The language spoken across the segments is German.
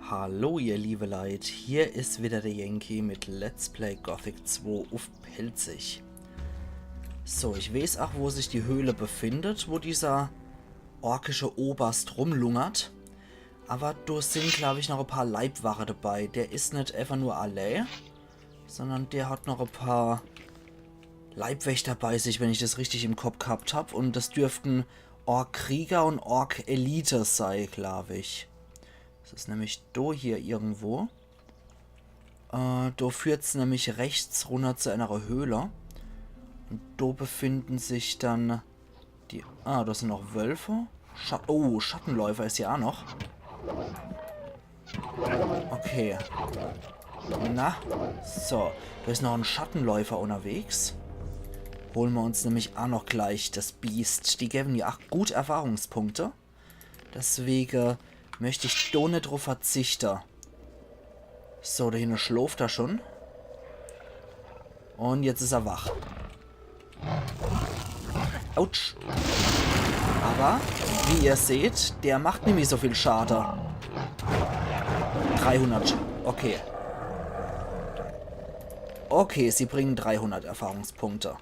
Hallo ihr liebe Leute, hier ist wieder der Yankee mit Let's Play Gothic 2 auf Pelzig. So, ich weiß auch, wo sich die Höhle befindet, wo dieser orkische Oberst rumlungert. Aber da sind, glaube ich, noch ein paar Leibwache dabei. Der ist nicht einfach nur allein, sondern der hat noch ein paar Leibwächter bei sich, wenn ich das richtig im Kopf gehabt habe. Und das dürften Ork-Krieger und Ork-Elite sein, glaube ich. Das ist nämlich da hier irgendwo. Da führt es nämlich rechts runter zu einer Höhle. Und da befinden sich dann die... Ah, da sind noch Wölfe. Oh, Schattenläufer ist ja auch noch. Okay. Na, so. Da ist noch ein Schattenläufer unterwegs. Holen wir uns nämlich auch noch gleich das Biest. Die geben ja auch gut Erfahrungspunkte. Deswegen möchte ich da nicht drauf verzichten. So, da hinten schläft er schon. Und jetzt ist er wach. Autsch. Aber, wie ihr seht, der macht nämlich so viel Schaden. 300. Okay. Okay, sie bringen 300 Erfahrungspunkte.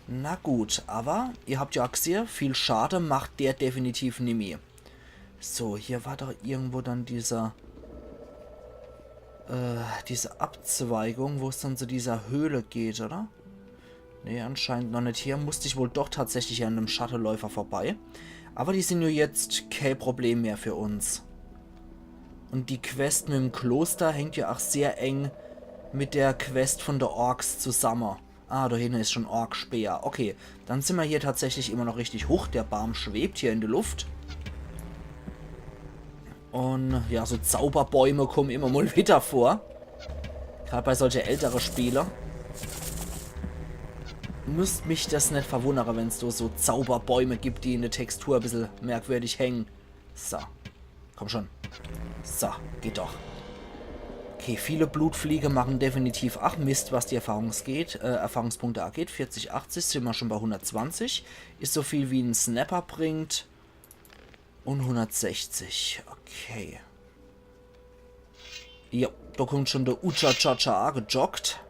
Na gut, aber ihr habt ja gesehen, viel Schaden macht der definitiv nicht mehr. So, hier war doch irgendwo dann diese Abzweigung, wo es dann zu dieser Höhle geht, oder? Ne, anscheinend noch nicht. Hier musste ich wohl doch tatsächlich an einem Schattenläufer vorbei. Aber die sind ja jetzt kein Problem mehr für uns. Und die Quest mit dem Kloster hängt ja auch sehr eng mit der Quest von der Orks zusammen. Ah, da hinten ist schon Ork-Speer. Okay, dann sind wir hier tatsächlich immer noch richtig hoch. Der Baum schwebt hier in der Luft. Und ja, so Zauberbäume kommen immer mal wieder vor. Gerade bei solchen älteren Spielern. Müsste mich das nicht verwundern, wenn es so Zauberbäume gibt, die in der Textur ein bisschen merkwürdig hängen. So. Komm schon. So, geht doch. Okay, viele Blutfliege machen definitiv ach Mist, was die Erfahrungspunkte angeht. 40, 80 sind wir schon bei 120. Ist so viel wie ein Snapper bringt. Und 160. Okay. Ja, da kommt schon der Ucha-Cha-Cha gejoggt.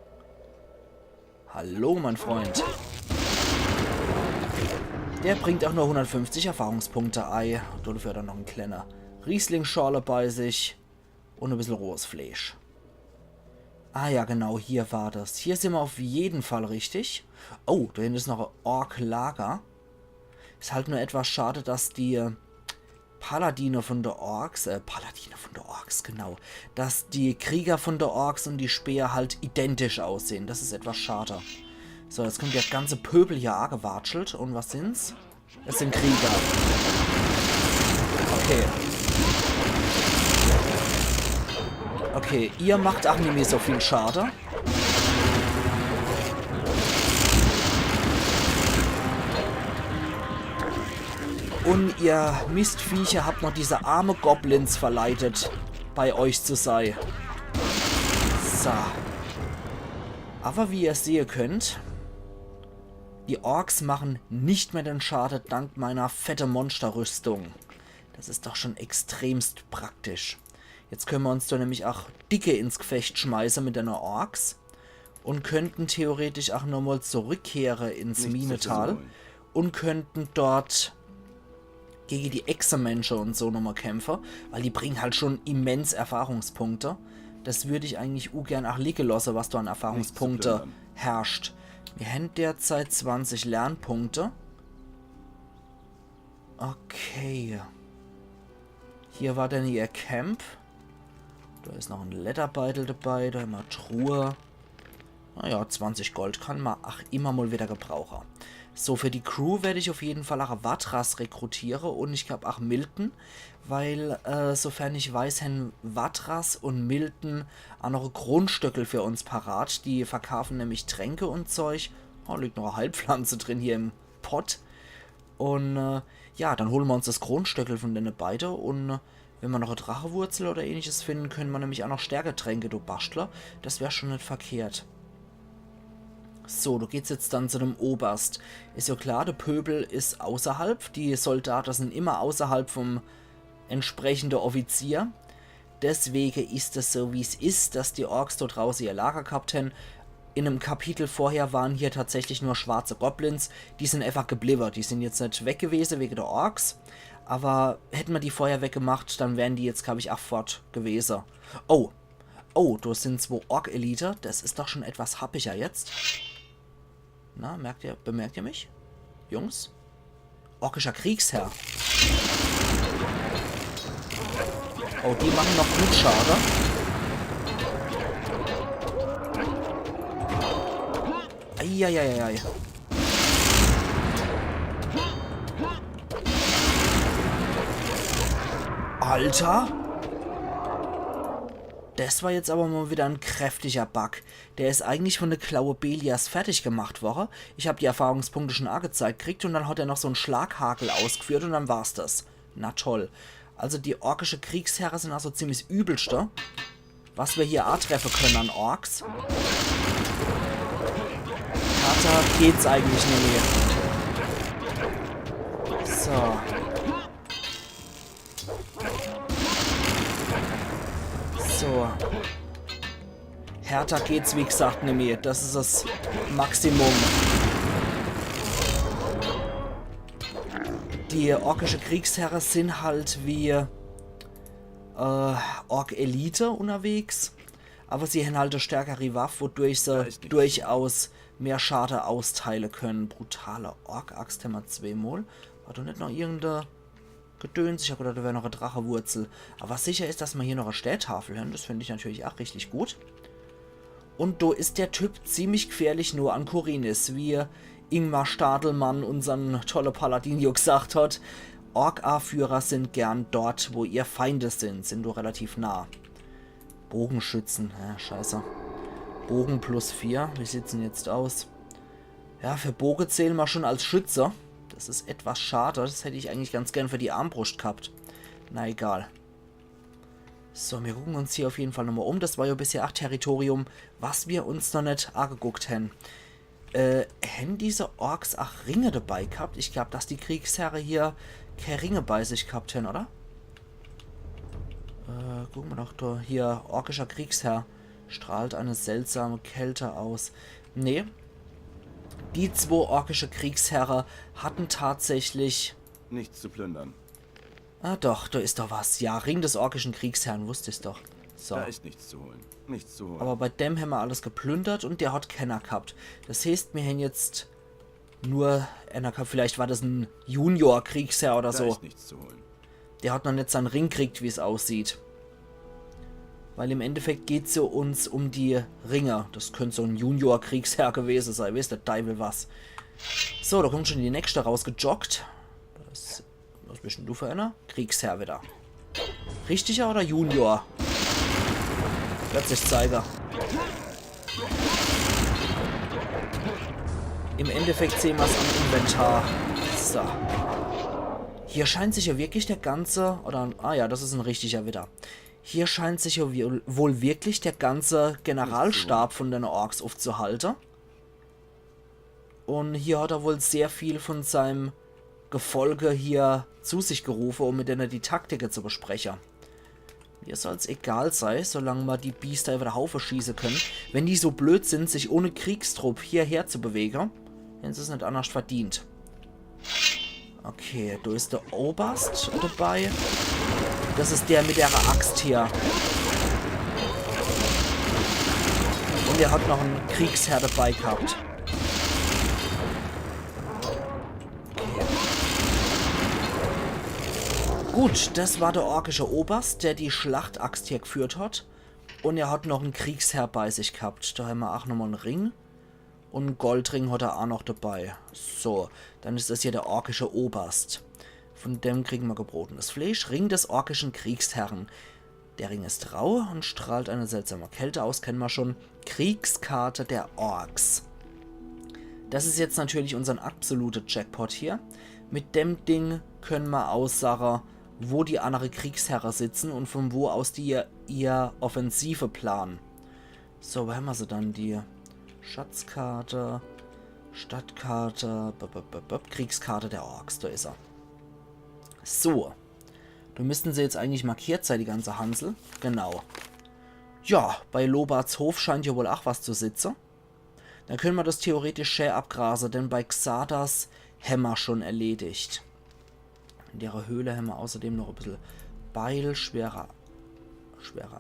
Hallo, mein Freund. Der bringt auch nur 150 Erfahrungspunkte ein. Dafür hat er noch einen kleiner Riesling-Schorle bei sich. Und ein bisschen rohes Fleisch. Ah ja, genau, hier war das. Hier sind wir auf jeden Fall richtig. Oh, da hinten ist noch ein Ork-Lager. Ist halt nur etwas schade, dass die Paladine von der Orks, genau, dass die Krieger von der Orks und die Speer halt identisch aussehen. Das ist etwas schade. So, jetzt kommt der ganze Pöbel hier angewatschelt. Und was sind's? Es sind Krieger. Okay. Okay, ihr macht auch nicht mehr so viel Schade. Und ihr Mistviecher habt noch diese arme Goblins verleitet, bei euch zu sein. So. Aber wie ihr sehen könnt, die Orks machen nicht mehr den Schaden dank meiner fette Monsterrüstung. Das ist doch schon extremst praktisch. Jetzt können wir uns da nämlich auch dicke ins Gefecht schmeißen mit den Orks. Und könnten theoretisch auch nochmal zurückkehren ins Minetal. Und könnten dort gegen die Echsenmenschen und so nochmal kämpfen. Weil die bringen halt schon immens Erfahrungspunkte. Das würde ich eigentlich gern auch liegen lassen, was da an Erfahrungspunkte herrscht. Wir haben derzeit 20 Lernpunkte. Okay. Hier war dann ihr Camp. Da ist noch ein Letterbeutel dabei, da haben wir Truhe. Naja, 20 Gold kann man immer mal wieder gebrauchen. So, für die Crew werde ich auf jeden Fall auch Watras rekrutieren und ich glaube auch Milton, weil, sofern ich weiß, haben Watras und Milton auch noch Grundstöckel für uns parat. Die verkaufen nämlich Tränke und Zeug. Oh, liegt noch eine Heilpflanze drin hier im Pott. Und, ja, dann holen wir uns das Grundstöckel von denen beide und wenn wir noch eine Drachewurzel oder ähnliches finden, können wir nämlich auch noch Stärketränke, du Bastler. Das wäre schon nicht verkehrt. So, du geht's jetzt dann zu dem Oberst. Ist ja klar, der Pöbel ist außerhalb. Die Soldaten sind immer außerhalb vom entsprechende Offizier. Deswegen ist es so, wie es ist, dass die Orks dort draußen ihr Lager gehabt haben. In einem Kapitel vorher waren hier tatsächlich nur schwarze Goblins. Die sind einfach geblieben. Die sind jetzt nicht weg gewesen wegen der Orks. Aber hätten wir die vorher weggemacht, dann wären die jetzt, glaube ich, auch fort gewesen. Oh. Oh, da sind 2 Ork-Elite. Das ist doch schon etwas happiger jetzt. Na, bemerkt ihr mich? Jungs? Orkischer Kriegsherr. Oh, die machen noch gut Schade. Eieieiei. Alter! Das war jetzt aber mal wieder ein kräftiger Bug. Der ist eigentlich von der Klaue Belias fertig gemacht worden. Ich habe die Erfahrungspunkte schon angezeigt gekriegt und dann hat er noch so einen Schlaghakel ausgeführt und dann war's das. Na toll. Also die orkische Kriegsherren sind also ziemlich übelste. Was wir hier treffen können an Orks. Härter geht's eigentlich nicht mehr. So. So. Härter geht's, wie gesagt, nicht mehr. Das ist das Maximum. Die orkische Kriegsherren sind halt wie Ork-Elite unterwegs. Aber sie haben halt eine stärkere Waffe, wodurch sie durchaus mehr Schaden austeilen können. Brutale Ork-Axt haben wir 2-mal. War doch nicht noch irgendeine Gedöns? Ich habe gedacht, da wäre noch eine Drachewurzel. Aber was sicher ist, dass wir hier noch eine Stelltafel haben. Das finde ich natürlich auch richtig gut. Und da ist der Typ ziemlich gefährlich nur an Korinis, wie Ingmar Stadelmann, unseren tolle Paladinio, gesagt hat. Ork-A-Führer sind gern dort, wo ihr Feinde sind du relativ nah. Bogenschützen, ja, scheiße. Bogen plus 4, wie sieht's denn jetzt aus? Ja, für Bogen zählen wir schon als Schütze. Das ist etwas schade, das hätte ich eigentlich ganz gern für die Armbrust gehabt. Na egal. So, wir gucken uns hier auf jeden Fall nochmal um. Das war ja bisher 8 Territorium, was wir uns noch nicht angeguckt haben. Haben diese Orks auch Ringe dabei gehabt? Ich glaube, dass die Kriegsherren hier keine Ringe bei sich gehabt haben, oder? Gucken wir doch da. Hier, orkischer Kriegsherr. Strahlt eine seltsame Kälte aus. Nee. Die 2 orkische Kriegsherren hatten tatsächlich... Nichts zu plündern. Ah doch, da ist doch was. Ja, Ring des orkischen Kriegsherrn, wusste ich doch. So. Da ist nichts zu holen. Nichts zu holen. Aber bei dem haben wir alles geplündert und der hat Kenner gehabt. Das heißt, wir haben jetzt nur einer gehabt. Vielleicht war das ein Junior-Kriegsherr oder so. Da ist nichts zu holen. Der hat noch nicht seinen Ring gekriegt, wie es aussieht. Weil im Endeffekt geht es ja uns um die Ringe. Das könnte so ein Junior-Kriegsherr gewesen sein. Weißt der Teufel was. So, da kommt schon die nächste rausgejoggt. Was bist denn du für einer? Kriegsherr wieder. Richtiger oder Junior? Wird sich zeigen. Im Endeffekt sehen wir es am Inventar. So. Hier scheint sich ja wirklich der ganze... Oder, ah ja, das ist ein richtiger Widder. Hier scheint sich ja wohl wirklich der ganze Generalstab von den Orks aufzuhalten. Und hier hat er wohl sehr viel von seinem Gefolge hier zu sich gerufen, um mit denen die Taktiken zu besprechen. Mir soll es egal sein, solange wir die Biester über den Haufen schießen können. Wenn die so blöd sind, sich ohne Kriegstrupp hierher zu bewegen, dann ist es nicht anders verdient. Okay, da ist der Oberst dabei. Das ist der mit der Axt hier. Und er hat noch einen Kriegsherr dabei gehabt. Okay. Gut, das war der orkische Oberst, der die Schlachtaxt hier geführt hat. Und er hat noch einen Kriegsherr bei sich gehabt. Da haben wir auch nochmal einen Ring. Und einen Goldring hat er auch noch dabei. So, dann ist das hier der orkische Oberst. Von dem kriegen wir gebrotenes Fleisch. Ring des orkischen Kriegsherrn. Der Ring ist rau und strahlt eine seltsame Kälte aus. Kennen wir schon. Kriegskarte der Orks. Das ist jetzt natürlich unser absoluter Jackpot hier. Mit dem Ding können wir aussagen, wo die anderen Kriegsherren sitzen und von wo aus die ihr Offensive planen. So, wo haben wir sie dann? Die Schatzkarte, Stadtkarte, Kriegskarte der Orks. Da ist er. So. Da müssten sie jetzt eigentlich markiert sein, die ganze Hansel. Genau. Ja, bei Lobarts Hof scheint ja wohl auch was zu sitzen. Dann können wir das theoretisch schön abgrasen, denn bei Xardas haben wir schon erledigt. In der Höhle haben wir außerdem noch ein bisschen Beil, schwerer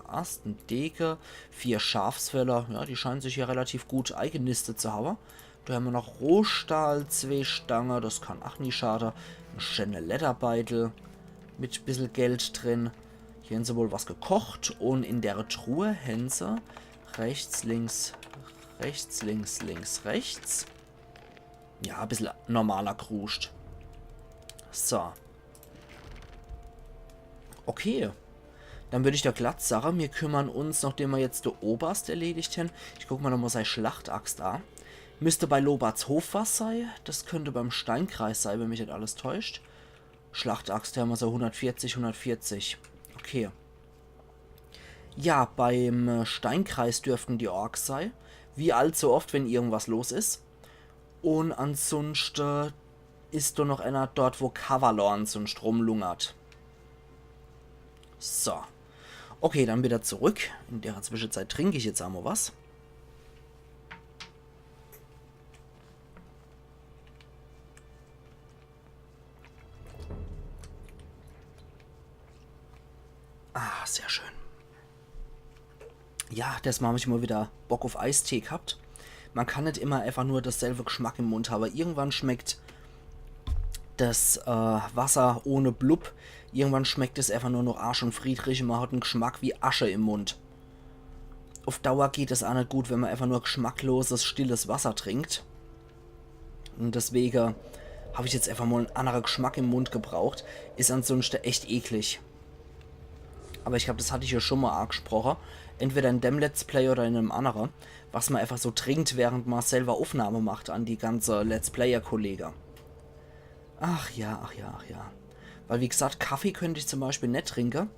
Ast, ein Deke, 4 Schafsfäller. Ja, die scheinen sich hier relativ gut eingenistet zu haben. Da haben wir noch Rohstahl, 2 Stangen, das kann auch nie schaden. Ein schöner Lederbeitel mit ein bisschen Geld drin. Hier haben sie wohl was gekocht und in der Truhe haben sie rechts, links, rechts. Ja, ein bisschen normaler Kruscht. So. Okay. Dann würde ich da glatt sagen, wir kümmern uns, nachdem wir jetzt den Oberst erledigt haben. Ich gucke mal nochmal seine Schlachtaxt an. Müsste bei Lobarts Hof was sein. Das könnte beim Steinkreis sein, wenn mich nicht alles täuscht. Schlachtaxt haben wir so 140. Okay. Ja, beim Steinkreis dürften die Orks sein. Wie allzu oft, wenn irgendwas los ist. Und ansonsten ist da noch einer dort, wo Kavalorn sonst rumlungert. So. Okay, dann wieder zurück. In der Zwischenzeit trinke ich jetzt einmal was. Ah, sehr schön. Ja, das Mal habe ich mal wieder Bock auf Eistee gehabt. Man kann nicht immer einfach nur dasselbe Geschmack im Mund haben. Irgendwann schmeckt das Wasser ohne Blub. Irgendwann schmeckt es einfach nur noch Arsch und Friedrich und man hat einen Geschmack wie Asche im Mund. Auf Dauer geht es auch nicht gut, wenn man einfach nur geschmackloses, stilles Wasser trinkt. Und deswegen habe ich jetzt einfach mal einen anderen Geschmack im Mund gebraucht. Ist ansonsten echt eklig. Aber ich glaube, das hatte ich ja schon mal angesprochen. Entweder in dem Let's Play oder in einem anderen. Was man einfach so trinkt, während man selber Aufnahme macht an die ganze Let's Player-Kollege. Ach ja. Weil wie gesagt, Kaffee könnte ich zum Beispiel nicht trinken.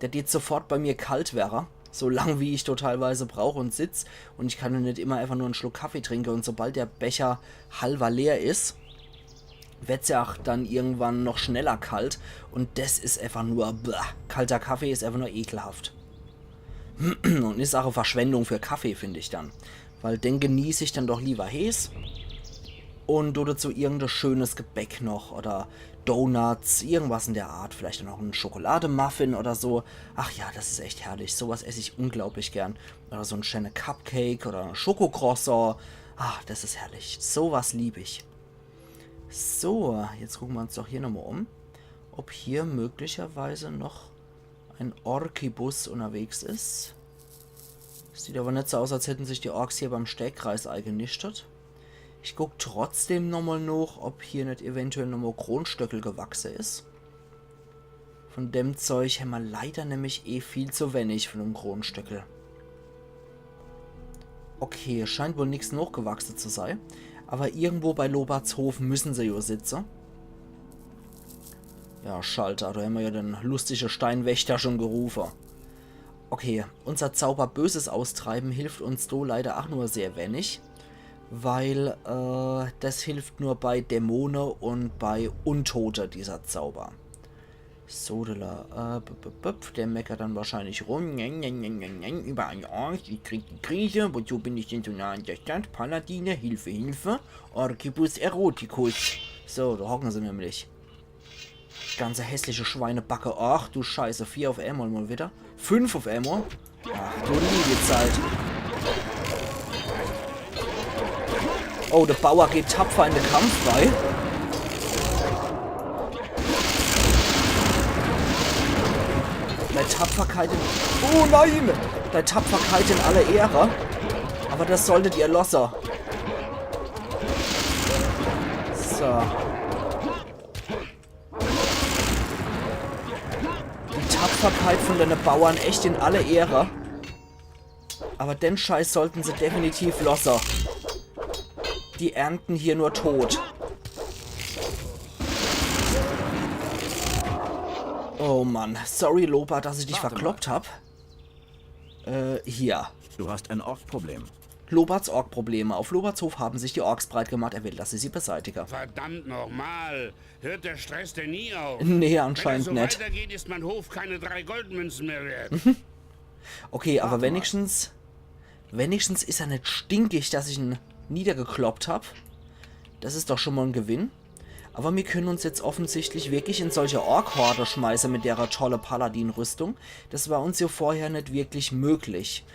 Der geht sofort bei mir kalt wäre. So lang wie ich da teilweise brauche und sitze. Und ich kann ja nicht immer einfach nur einen Schluck Kaffee trinken. Und sobald der Becher halber leer ist, wird es ja auch dann irgendwann noch schneller kalt. Und das ist einfach nur... Kalter Kaffee ist einfach nur ekelhaft. Und ist auch eine Verschwendung für Kaffee, finde ich dann. Weil den genieße ich dann doch lieber heiß. Und oder dazu irgendein schönes Gebäck noch. Oder Donuts, irgendwas in der Art. Vielleicht noch ein Schokolademuffin oder so. Ach ja, das ist echt herrlich. Sowas esse ich unglaublich gern. Oder so ein schöner Cupcake oder ein Schokocroissant. Ach, das ist herrlich. Sowas liebe ich. So, jetzt gucken wir uns doch hier nochmal um. Ob hier möglicherweise noch ein Orkibus unterwegs ist. Sieht aber nicht so aus, als hätten sich die Orks hier beim Stellkreis eingenistet. Ich gucke trotzdem nochmal nach, ob hier nicht eventuell nochmal Kronstöckel gewachsen ist. Von dem Zeug haben wir leider nämlich viel zu wenig von einem Kronstöckel. Okay, scheint wohl nichts nachgewachsen zu sein. Aber irgendwo bei Lobarts Hof müssen sie ja sitzen. Ja, Schalter, da haben wir ja den lustigen Steinwächter schon gerufen. Okay, unser Zauber Böses austreiben hilft uns da leider auch nur sehr wenig. Weil das hilft nur bei Dämonen und bei Untote, dieser Zauber. So, der meckert dann wahrscheinlich rum. Überall Orks, ich krieg die Krise. Wozu bin ich denn so nah an der Stadt? Paladine, Hilfe. Orkibus Eroticus. So, da hocken sie nämlich. Ganze hässliche Schweinebacke. Ach du Scheiße, 4 auf einmal mal wieder. 5 auf einmal. Ach du liebe Zeit. Oh, der Bauer geht tapfer in den Kampf bei. Bei Tapferkeit in... Oh nein! Bei Tapferkeit in aller Ehre. Aber das solltet ihr losser. So. Die Tapferkeit von den Bauern echt in aller Ehre. Aber den Scheiß sollten sie definitiv losser. Die ernten hier nur tot. Oh Mann, sorry Loba, dass ich dich verkloppt habe. Hier. Du hast ein Ork-Problem. Lobarts Ork-Probleme. Auf Lobarts Hof haben sich die Orks breit gemacht. Er will, dass sie beseitige. Verdammt nochmal. Hört der Stress denn nie auf? Nee, anscheinend Wenn es nicht. so weitergeht, ist mein Hof keine 3 Goldmünzen mehr wert. Okay, aber wenigstens ist er nicht stinkig, dass ich ihn niedergekloppt habe. Das ist doch schon mal ein Gewinn. Aber wir können uns jetzt offensichtlich wirklich in solche Ork-Horde schmeißen mit der tolle Paladin-Rüstung. Das war uns ja vorher nicht wirklich möglich.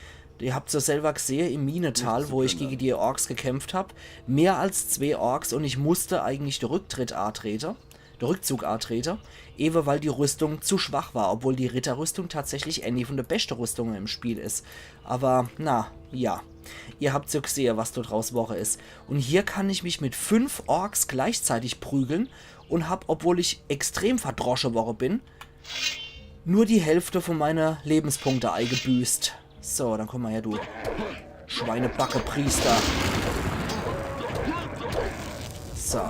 Ihr habt es ja selber gesehen im Minetal, wo ich gegen die Orks gekämpft habe. Mehr als 2 Orks und ich musste eigentlich den Rückzug antreten. Eben weil die Rüstung zu schwach war, obwohl die Ritterrüstung tatsächlich eine von der besten Rüstungen im Spiel ist. Aber, na, ja. Ihr habt ja gesehen, was dort draus Woche ist. Und hier kann ich mich mit 5 Orks gleichzeitig prügeln und habe, obwohl ich extrem verdrosche Woche bin, nur die Hälfte von meiner Lebenspunkte eingebüßt. So, dann komm mal her, du Schweinebacke-Priester. So.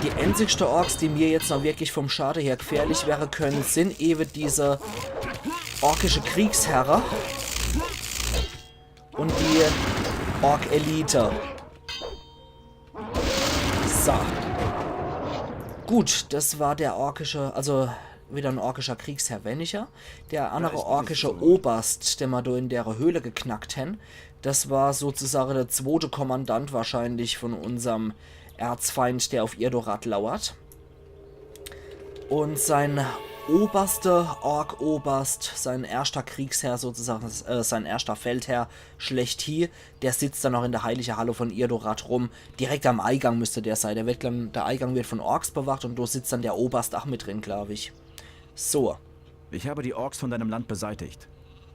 Die einzigsten Orks, die mir jetzt noch wirklich vom Schade her gefährlich wäre können, sind eben diese orkische Kriegsherren und die Ork-Elite. So. Gut, das war der orkische, also wieder ein orkischer Kriegsherr weniger. Der andere orkische Oberst, den wir da in der Höhle geknackt haben, das war sozusagen der zweite Kommandant wahrscheinlich von unserem Erzfeind, der auf Irdorat lauert. Und sein oberster Ork-Oberst, sein erster Kriegsherr sozusagen, sein erster Feldherr schlechthin, der sitzt dann noch in der heiligen Halle von Irdorat rum. Direkt am Eingang müsste der sein. Der Eingang wird von Orks bewacht und da sitzt dann der Oberst auch mit drin, glaube ich. So. Ich habe die Orks von deinem Land beseitigt.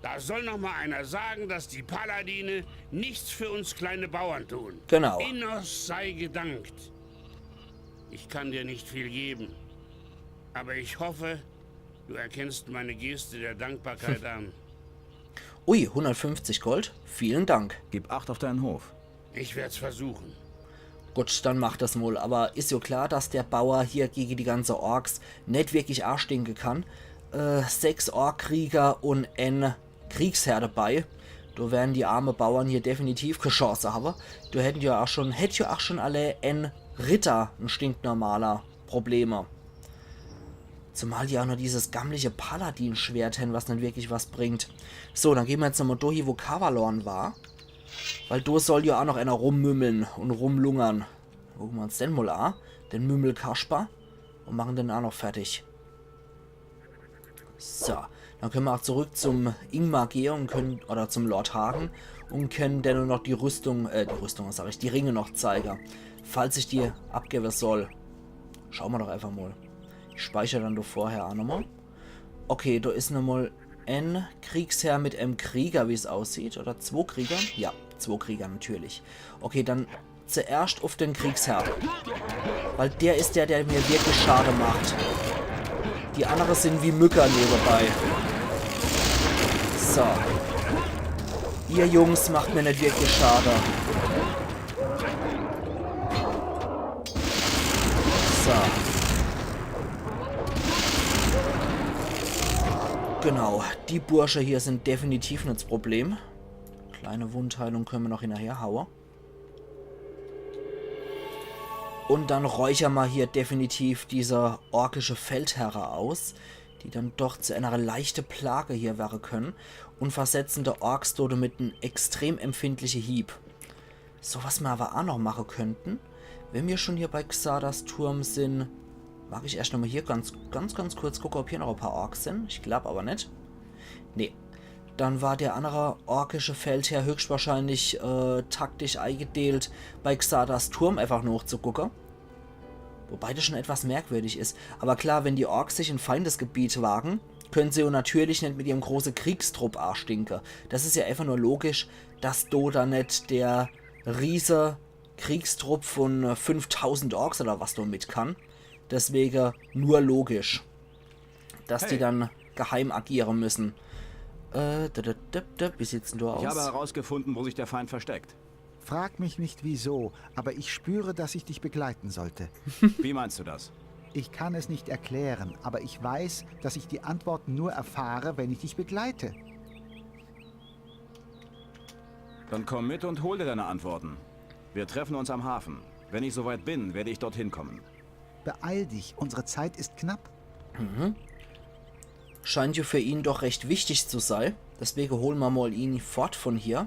Da soll noch mal einer sagen, dass die Paladine nichts für uns kleine Bauern tun. Genau. Innos sei gedankt. Ich kann dir nicht viel geben. Aber ich hoffe, du erkennst meine Geste der Dankbarkeit an. Ui, 150 Gold. Vielen Dank. Gib Acht auf deinen Hof. Ich werde es versuchen. Gut, dann macht das wohl. Aber ist ja klar, dass der Bauer hier gegen die ganze Orks nicht wirklich arschstinken kann. 6 Ork-Krieger und ein Kriegsherr dabei. Da werden die armen Bauern hier definitiv keine Chance haben. Du hättest ja auch schon alle ein Ritter, ein stinknormaler Probleme. Zumal die auch nur dieses gammliche Paladin-Schwert haben, was nicht wirklich was bringt. So, dann gehen wir jetzt nochmal durch, wo Kavalorn war. Weil da soll ja auch noch einer rummümmeln und rumlungern. Gucken wir uns den mal an. Den Mümmel Kasper. Und machen den auch noch fertig. So, dann können wir auch zurück zum Ingmar gehen und können, oder zum Lord Hagen und können dann nur noch die Ringe noch zeigen. Falls ich die abgeben soll. Schauen wir doch einfach mal. Ich speichere dann doch vorher auch nochmal. Okay, da ist nochmal ein Kriegsherr mit einem Krieger, wie es aussieht. Oder 2 Krieger? Ja, 2 Krieger natürlich. Okay, dann zuerst auf den Kriegsherr. Weil der ist der mir wirklich Schade macht. Die anderen sind wie Mücker nebenbei. So. Ihr Jungs macht mir nicht wirklich Schade. So. Genau, die Bursche hier sind definitiv nicht das Problem. Kleine Wundheilung können wir noch hinterher hauen. Und dann räuchern wir hier definitiv diese orkische Feldherren aus, die dann doch zu einer leichten Plage hier werden können und versetzen der Orks dort mit einem extrem empfindlichen Hieb. So, was wir aber auch noch machen könnten, wenn wir schon hier bei Xardas Turm sind, mag ich erst nochmal hier ganz kurz gucken, ob hier noch ein paar Orks sind. Ich glaube aber nicht. Nee. Dann war der andere orkische Feldherr höchstwahrscheinlich taktisch eingedeelt, bei Xardas Turm einfach noch zu gucken. Wobei das schon etwas merkwürdig ist. Aber klar, wenn die Orks sich in Feindesgebiet wagen, können sie natürlich nicht mit ihrem großen Kriegstrupp anstinken. Das ist ja einfach nur logisch, dass da nicht der riese Kriegstrupp von 5000 Orks oder was da mit kann. Deswegen nur logisch, dass die dann geheim agieren müssen. Wie sieht's denn da aus? Ich habe herausgefunden, wo sich der Feind versteckt. Frag mich nicht wieso, aber ich spüre, dass ich dich begleiten sollte. Wie meinst du das? Ich kann es nicht erklären, aber ich weiß, dass ich die Antworten nur erfahre, wenn ich dich begleite. Dann komm mit und hol dir deine Antworten. Wir treffen uns am Hafen. Wenn ich soweit bin, werde ich dorthin kommen. Beeil dich, unsere Zeit ist knapp. Scheint ja für ihn doch recht wichtig zu sein. Deswegen holen wir mal ihn fort von hier.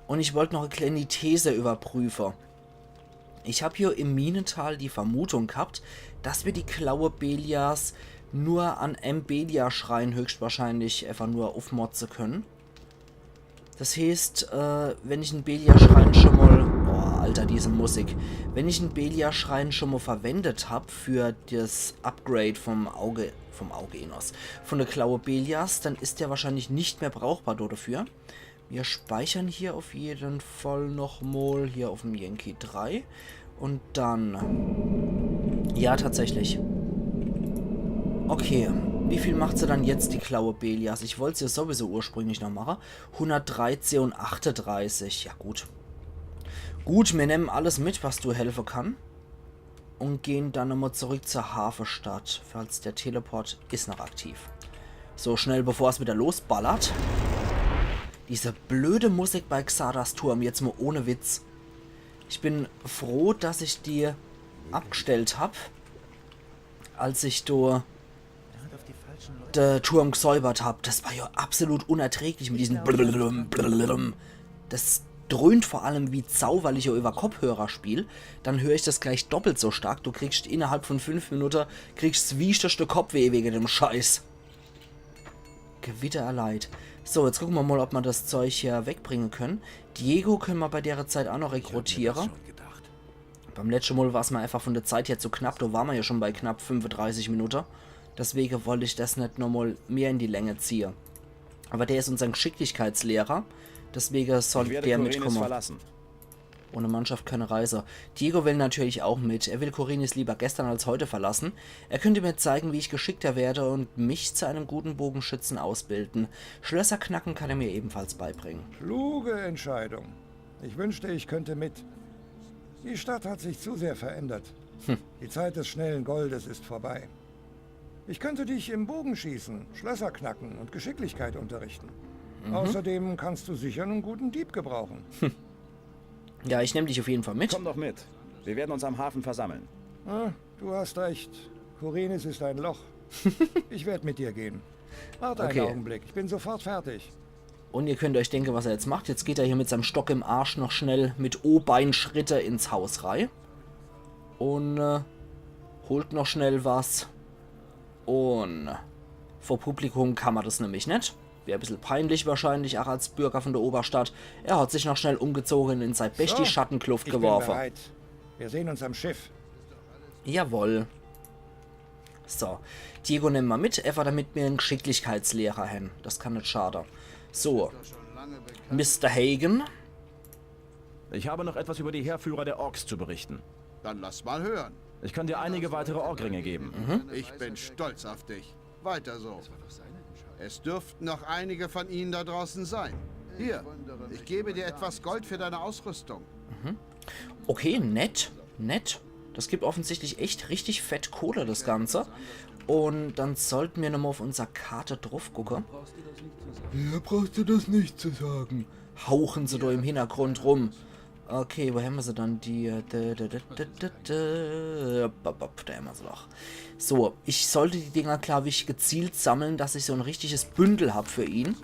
Und ich wollte noch eine kleine These überprüfen. Ich habe hier im Minental die Vermutung gehabt, dass wir die Klaue Belias nur an Belia-Schrein höchstwahrscheinlich einfach nur aufmotzen können. Das heißt, wenn ich einen Belia-Schrein schon mal... Boah, Alter, diese Musik. Wenn ich einen Belia-Schrein schon mal verwendet habe für das Upgrade vom Auge Enos, von der Klaue Belias, dann ist der wahrscheinlich nicht mehr brauchbar dafür. Wir speichern hier auf jeden Fall nochmal hier auf dem Yankee 3. Und dann... Ja, tatsächlich. Okay, wie viel macht sie dann jetzt, die Klaue Belias? Ich wollte es ja sowieso ursprünglich noch machen. 113 und 38. Ja, gut. Gut, wir nehmen alles mit, was du helfen kann. Und gehen dann nochmal zurück zur Hafenstadt. Falls der Teleport ist noch aktiv. So, schnell, bevor es wieder losballert. Diese blöde Musik bei Xardas Turm, jetzt mal ohne Witz. Ich bin froh, dass ich die abgestellt habe, als ich den Turm gesäubert habe. Das war ja absolut unerträglich mit diesen Blablabla. Das dröhnt vor allem wie Sau, weil ich ja über Kopfhörer spiele. Dann höre ich das gleich doppelt so stark. Du kriegst innerhalb von 5 Minuten zwieschte Kopfweh wegen dem Scheiß. Gewitter erleid. So, jetzt gucken wir mal, ob wir das Zeug hier wegbringen können. Diego können wir bei der Zeit auch noch rekrutieren. Beim letzten Mal war es mir einfach von der Zeit her zu knapp. Da waren wir ja schon bei knapp 35 Minuten. Deswegen wollte ich das nicht nochmal mehr in die Länge ziehen. Aber der ist unser Geschicklichkeitslehrer. Deswegen soll der mitkommen. Verlassen. Ohne Mannschaft keine Reise. Diego will natürlich auch mit. Er will Korinis lieber gestern als heute verlassen. Er könnte mir zeigen, wie ich geschickter werde und mich zu einem guten Bogenschützen ausbilden. Schlösser knacken kann er mir ebenfalls beibringen. Kluge Entscheidung. Ich wünschte, ich könnte mit. Die Stadt hat sich zu sehr verändert. Die Zeit des schnellen Goldes ist vorbei. Ich könnte dich im Bogenschießen, Schlösser knacken und Geschicklichkeit unterrichten. Außerdem kannst du sicher einen guten Dieb gebrauchen. Ja, ich nehme dich auf jeden Fall mit. Komm doch mit. Wir werden uns am Hafen versammeln. Ah, du hast recht. Korinis ist ein Loch. Ich werde mit dir gehen. Warte einen Augenblick, ich bin sofort fertig. Und ihr könnt euch denken, was er jetzt macht. Jetzt geht er hier mit seinem Stock im Arsch noch schnell mit O-Bein-Schritte ins Haus rein. Und holt noch schnell was. Und vor Publikum kann man das nämlich nicht. Wäre ein bisschen peinlich wahrscheinlich, auch als Bürger von der Oberstadt. Er hat sich noch schnell umgezogen in sein Besti Schattenkluft geworfen. Bin bereit. Wir sehen uns am Schiff. Jawohl. So, Diego nehmen wir mit, einfach damit wir einen Geschicklichkeitslehrer haben. Das kann nicht schaden. So, Mr. Hagen. Ich habe noch etwas über die Heerführer der Orks zu berichten. Dann lass mal hören. Ich kann dir einige weitere Orkringe geben. Ich bin stolz auf dich. Weiter so. Es dürften noch einige von ihnen da draußen sein. Hier, ich gebe dir etwas Gold für deine Ausrüstung. Okay, nett, nett. Das gibt offensichtlich echt richtig fett Kohle, das Ganze. Und dann sollten wir nochmal auf unserer Karte drauf gucken. Ja, brauchst du das nicht zu sagen. Hauchen sie da im Hintergrund rum. Okay, wo haben wir sie dann? Da haben wir sie doch. So, ich sollte die Dinger, glaube ich, gezielt sammeln, dass ich so ein richtiges Bündel habe für ihn.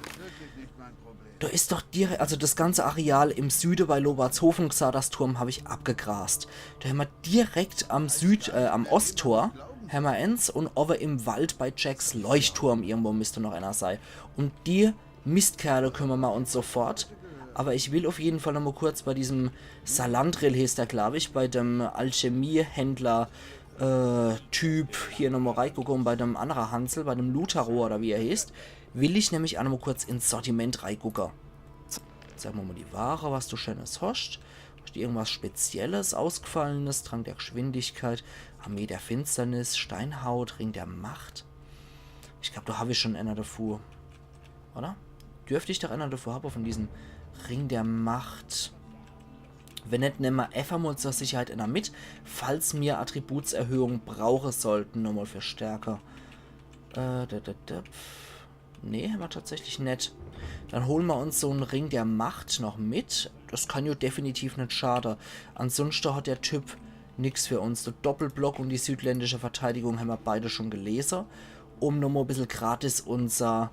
Da ist doch direkt, also das ganze Areal im Süden bei Lobertshofen, Xardas Turm, habe ich abgegrast. Da haben wir direkt am am Osttor, Hammer Ends und over im Wald bei Jacks Leuchtturm, irgendwo müsste noch einer sein. Und die Mistkerle kümmern wir uns sofort. Aber ich will auf jeden Fall noch mal kurz bei diesem Salandril, hieß der, glaube ich, bei dem Alchemiehändler Typ hier nochmal reingucken, bei dem anderen Hansel, bei dem Lutaro oder wie er heißt, will ich nämlich auch noch mal kurz ins Sortiment reingucken. Sagen wir mal die Ware, was du Schönes hast. Hast du irgendwas Spezielles, Ausgefallenes, Trank der Geschwindigkeit, Armee der Finsternis, Steinhaut, Ring der Macht. Ich glaube, da habe ich schon einer davor. Oder? Dürfte ich doch einer davor haben von diesem Ring der Macht. Wenn nicht, nehmen wir einfach mal zur Sicherheit einer mit, falls mir Attributserhöhung brauchen sollten, nochmal für Stärke. Nee, war tatsächlich nett. Dann holen wir uns so einen Ring der Macht noch mit. Das kann ja definitiv nicht schaden. Ansonsten hat der Typ nichts für uns. Der Doppelblock und die südländische Verteidigung haben wir beide schon gelesen. Um nochmal ein bisschen gratis unser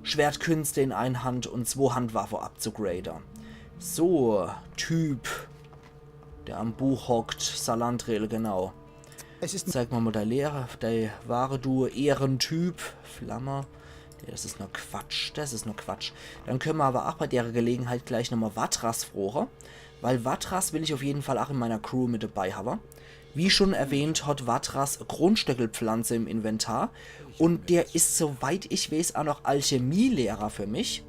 Schwertkünste in Einhand und 2-Handwaffe abzugraden. So, Typ, der am Buch hockt. Salandrel, genau. Es ist Zeig mal der Lehrer, der wahre du Ehrentyp. Flamme. Das ist nur Quatsch. Das ist nur Quatsch. Dann können wir aber auch bei der Gelegenheit gleich nochmal Vatras frohen. Weil Vatras will ich auf jeden Fall auch in meiner Crew mit dabei haben. Wie schon erwähnt, hat Vatras Grundstöckelpflanze im Inventar. Und der ist, soweit ich weiß, auch noch Alchemielehrer für mich.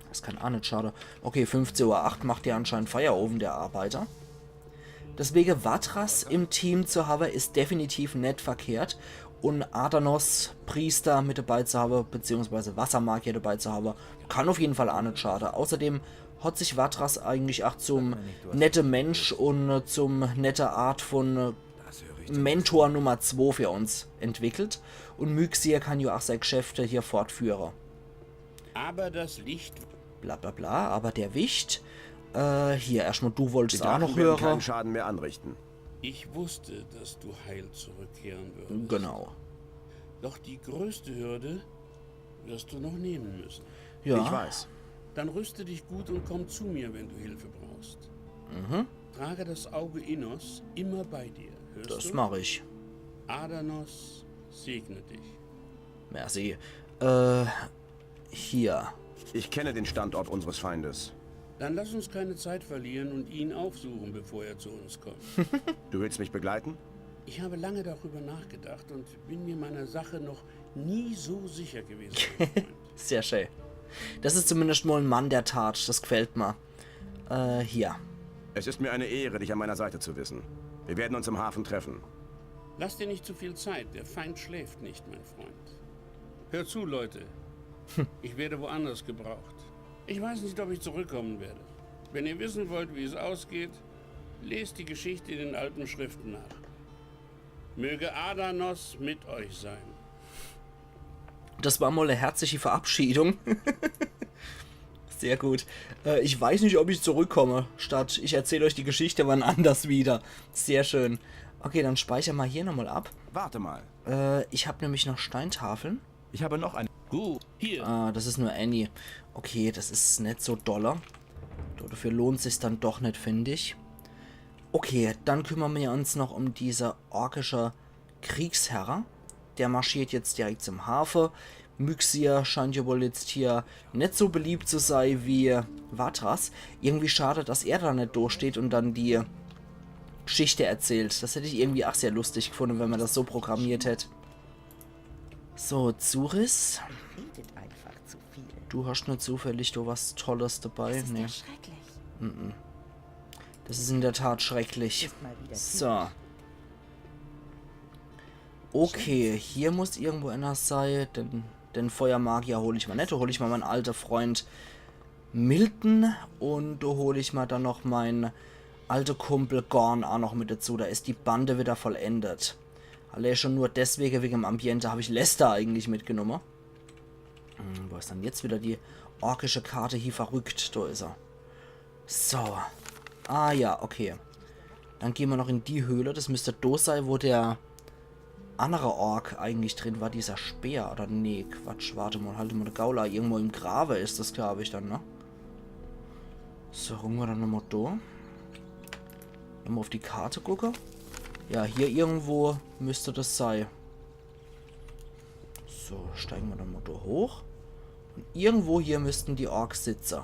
Das kann auch nicht schade. Okay, 15:08 Uhr macht der anscheinend Feierofen, der Arbeiter. Deswegen Vatras im Team zu haben, ist definitiv nicht verkehrt. Und Adanos Priester mit dabei zu haben, beziehungsweise Wassermagier dabei zu haben, kann auf jeden Fall auch nicht schaden. Außerdem hat sich Vatras eigentlich auch zum nette Mensch und zum nette Art von Mentor Nummer 2 für uns entwickelt. Und Myxir kann ja auch seine Geschäfte hier fortführen. Aber das Licht... Bla bla bla, aber der Wicht... hier, erstmal du wolltest Die auch noch Drachen werden hören. keinen Schaden mehr anrichten. Ich wusste, dass du heil zurückkehren würdest. Genau. Doch die größte Hürde wirst du noch nehmen müssen. Ja. Ich weiß. Dann rüste dich gut und komm zu mir, wenn du Hilfe brauchst. Trage das Auge Innos immer bei dir. Hörst Das du? mache ich. Adanos segne dich. Merci. Hier. Ich kenne den Standort unseres Feindes. Dann lass uns keine Zeit verlieren und ihn aufsuchen, bevor er zu uns kommt. Du willst mich begleiten? Ich habe lange darüber nachgedacht und bin mir meiner Sache noch nie so sicher gewesen. mein Freund. Sehr schön. Das ist zumindest mal ein Mann der Tat. Das gefällt mir. Hier. Es ist mir eine Ehre, dich an meiner Seite zu wissen. Wir werden uns im Hafen treffen. Lass dir nicht zu viel Zeit. Der Feind schläft nicht, mein Freund. Hör zu, Leute. Ich werde woanders gebraucht. Ich weiß nicht, ob ich zurückkommen werde. Wenn ihr wissen wollt, wie es ausgeht, lest die Geschichte in den alten Schriften nach. Möge Adanos mit euch sein. Das war mal eine herzliche Verabschiedung. Sehr gut. Ich weiß nicht, ob ich zurückkomme. Statt ich erzähle euch die Geschichte wann anders wieder. Sehr schön. Okay, dann speichern wir hier nochmal ab. Warte mal. Ich habe nämlich noch Steintafeln. Ich habe noch ein... Gut, hier. Ah, das ist nur Annie. Okay, das ist nicht so doller. Dafür lohnt es sich dann doch nicht, finde ich. Okay, dann kümmern wir uns noch um diese orkische Kriegsherr. Der marschiert jetzt direkt zum Hafen. Myxir scheint ja wohl jetzt hier nicht so beliebt zu sein wie Vatras. Irgendwie schade, dass er da nicht durchsteht und dann die Geschichte erzählt. Das hätte ich irgendwie auch sehr lustig gefunden, wenn man das so programmiert hätte. So, Zuris. Redet einfach zu viel. Du hast nur zufällig du was Tolles dabei. Das ist Nee. doch schrecklich. Das ist in der Tat schrecklich. Ist mal wieder So. Okay, hier muss irgendwo einer sein. Den Feuermagier hole ich mal nicht. Da hole ich mal meinen alten Freund Milton. Und da hole ich mal dann noch meinen alten Kumpel Gorn auch noch mit dazu. Da ist die Bande wieder vollendet. Alle schon nur deswegen, wegen dem Ambiente, habe ich Lester eigentlich mitgenommen. Wo ist dann jetzt wieder die orkische Karte? Hier verrückt. Da ist er. So. Ah ja, okay. Dann gehen wir noch in die Höhle. Das müsste da sein, wo der andere Ork eigentlich drin war. Dieser Speer. Oder nee, Quatsch. Warte mal, halte mal eine Gaula. Irgendwo im Grave ist das, glaube ich, dann, ne? So, gucken wir dann nochmal da. Nochmal auf die Karte gucken. Ja, hier irgendwo müsste das sein. So, steigen wir dann mal da hoch. Und irgendwo hier müssten die Orks sitzen.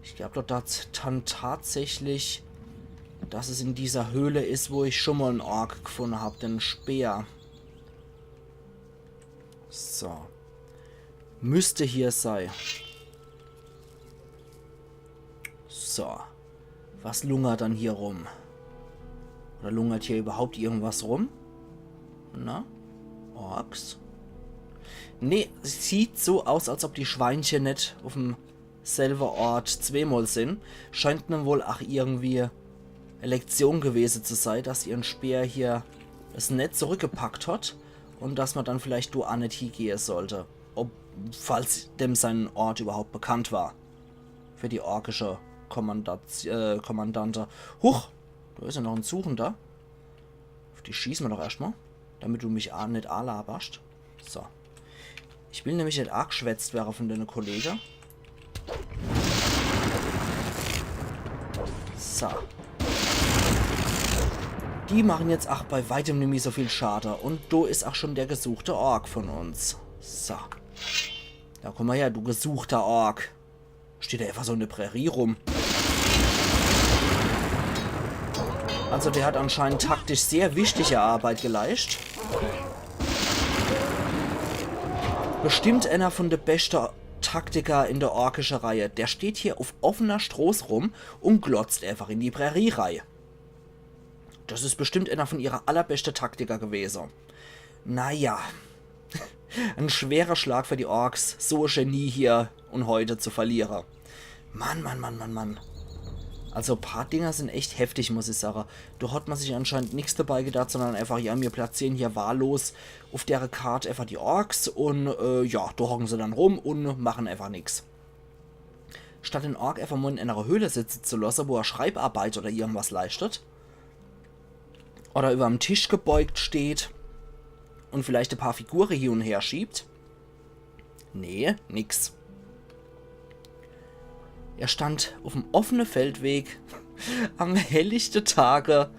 Ich glaube doch dann tatsächlich, dass es in dieser Höhle ist, wo ich schon mal einen Ork gefunden habe, den Speer. So. Müsste hier sein. So. Was lungert dann hier rum? Oder lungert hier überhaupt irgendwas rum? Na? Orks? Nee, sieht so aus, als ob die Schweinchen nicht auf dem selben Ort zweimal sind. Scheint nun wohl auch irgendwie eine Lektion gewesen zu sein, dass ihren Speer hier das Netz zurückgepackt hat. und dass man dann vielleicht du an nicht gehen sollte. Falls dem sein Ort überhaupt bekannt war. Für die orkische Kommandante. Huch, da ist ja noch ein Suchender. Auf die schießen wir doch erstmal, damit du mich nicht anlaberst. So. Ich will nämlich nicht arg geschwätzt werden von deinen Kollegen. So. Die machen jetzt auch bei weitem nicht mehr so viel Schaden. Und du ist auch schon der gesuchte Ork von uns. So. Ja, komm mal her, du gesuchter Ork. Steht da einfach so eine Prärie rum. Also der hat anscheinend taktisch sehr wichtige Arbeit geleistet. Bestimmt einer von den besten Taktiker in der orkischen Reihe. Der steht hier auf offener Straße rum und glotzt einfach in die Prärie-Reihe. Das ist bestimmt einer von ihrer allerbesten Taktiker gewesen. Naja. Ein schwerer Schlag für die Orks, so ein Genie hier und heute zu verlieren. Mann, Mann, Mann, Mann, Mann. Also ein paar Dinger sind echt heftig, muss ich sagen. Da hat man sich anscheinend nichts dabei gedacht, sondern einfach, ja, wir platzieren hier wahllos auf der Karte einfach die Orks und ja, da hocken sie dann rum und machen einfach nichts. Statt den Ork einfach mal in einer Höhle sitzen zu lassen, wo er Schreibarbeit oder irgendwas leistet. Oder über dem Tisch gebeugt steht und vielleicht ein paar Figuren hier und her schiebt. Nee, nix. Er stand auf dem offenen Feldweg am helllichten Tage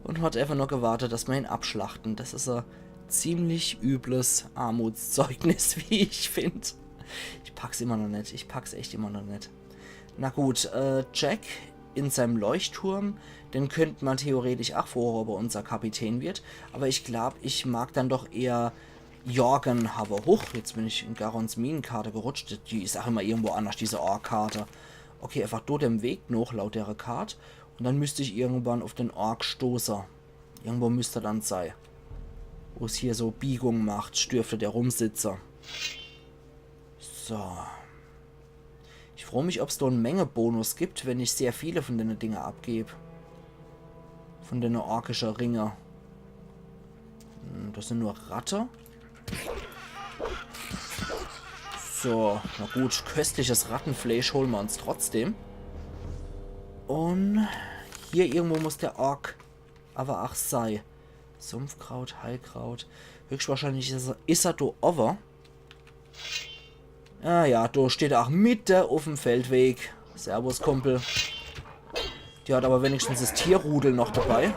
und hat einfach nur gewartet, dass wir ihn abschlachten. Das ist ein ziemlich übles Armutszeugnis, wie ich finde. Ich pack's immer noch nicht. Ich pack's echt immer noch nicht. Na gut, Jack in seinem Leuchtturm, den könnte man theoretisch auch vorher, ob er unser Kapitän wird. Aber ich glaube, ich mag dann doch eher Jorgen haben. Hoch, jetzt bin ich in Garons Minenkarte gerutscht. Die ist auch immer irgendwo anders, diese Ork-Karte. Okay, einfach dort im Weg noch, laut der Karte. Und dann müsste ich irgendwann auf den Ork stoßen. Irgendwo müsste dann sein. Wo es hier so Biegungen macht, dürfte der rumsitzen. So. Ich freue mich, ob es da einen Menge-Bonus gibt, wenn ich sehr viele von den Dingen abgebe. Von den orkischen Ringe. Das sind nur Ratte. So, na gut, köstliches Rattenfleisch holen wir uns trotzdem. Und hier irgendwo muss der Ork aber ach sei. Sumpfkraut, Heilkraut. Höchstwahrscheinlich ist er da over. Ah ja, da steht er auch mitten auf dem Feldweg. Servus, Kumpel. Die hat aber wenigstens das Tierrudel noch dabei.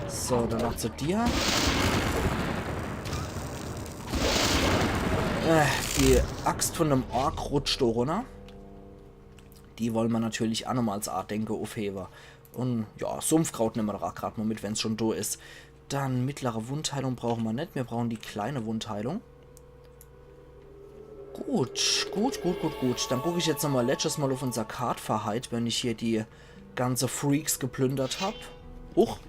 So, dann noch zu dir. Die Axt von dem Ork rutscht da runter. Die wollen wir natürlich auch nochmal als Art Denke aufheben. Und ja, Sumpfkraut nehmen wir doch gerade mal mit, wenn es schon da ist. Dann mittlere Wundheilung brauchen wir nicht. Wir brauchen die kleine Wundheilung. Gut. Dann gucke ich jetzt nochmal letztes Mal auf unser Kartverheit, wenn ich hier die ganze Freaks geplündert habe. Huch.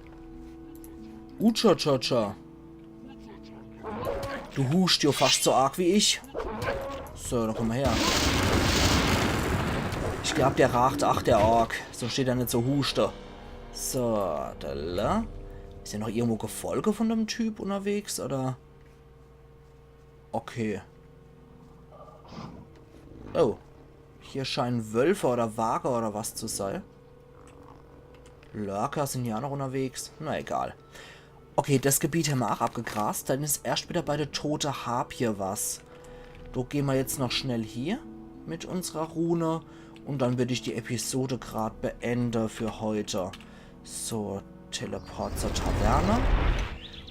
Ucha-cha-cha. Du hust ja fast so arg wie ich. So, dann komm mal her. Ich glaube, der racht ach der Ork. So steht er nicht so huste. So, da. Ist ja noch irgendwo Gefolge von dem Typ unterwegs, oder? Okay. Oh. Hier scheinen Wölfe oder Wagen oder was zu sein. Lurker sind ja noch unterwegs. Na egal. Okay, das Gebiet haben wir auch abgegrast. Dann ist erst wieder bei der tote Harpie was. Da gehen wir jetzt noch schnell hier mit unserer Rune. Und dann würde ich die Episode gerade beenden für heute. So, Teleport zur Taverne.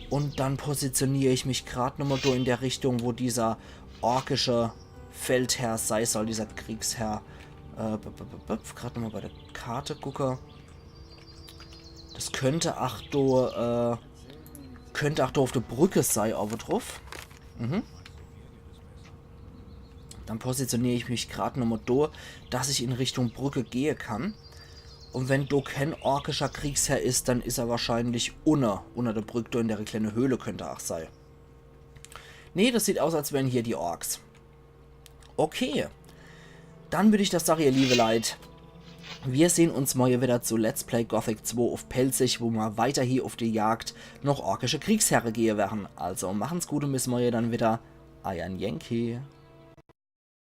Und dann positioniere ich mich gerade nochmal da in der Richtung, wo dieser orkische Feldherr sei soll, dieser Kriegsherr. Gerade nochmal bei der Karte gucke. Das könnte auch da auf der Brücke sein, aber drauf. Dann positioniere ich mich gerade nochmal da, dass ich in Richtung Brücke gehen kann. Und wenn da kein orkischer Kriegsherr ist, dann ist er wahrscheinlich unter der Brücke, da in der kleinen Höhle könnte auch sein. Nee, das sieht aus, als wären hier die Orks. Okay. dann würde ich das sagen, ihr liebe Leute. Wir sehen uns morgen wieder zu Let's Play Gothic 2 auf Pelzig, wo wir weiter hier auf die Jagd noch orkische Kriegsherren gehen werden. Also machen's gut und bis morgen dann wieder. Euer Yankee.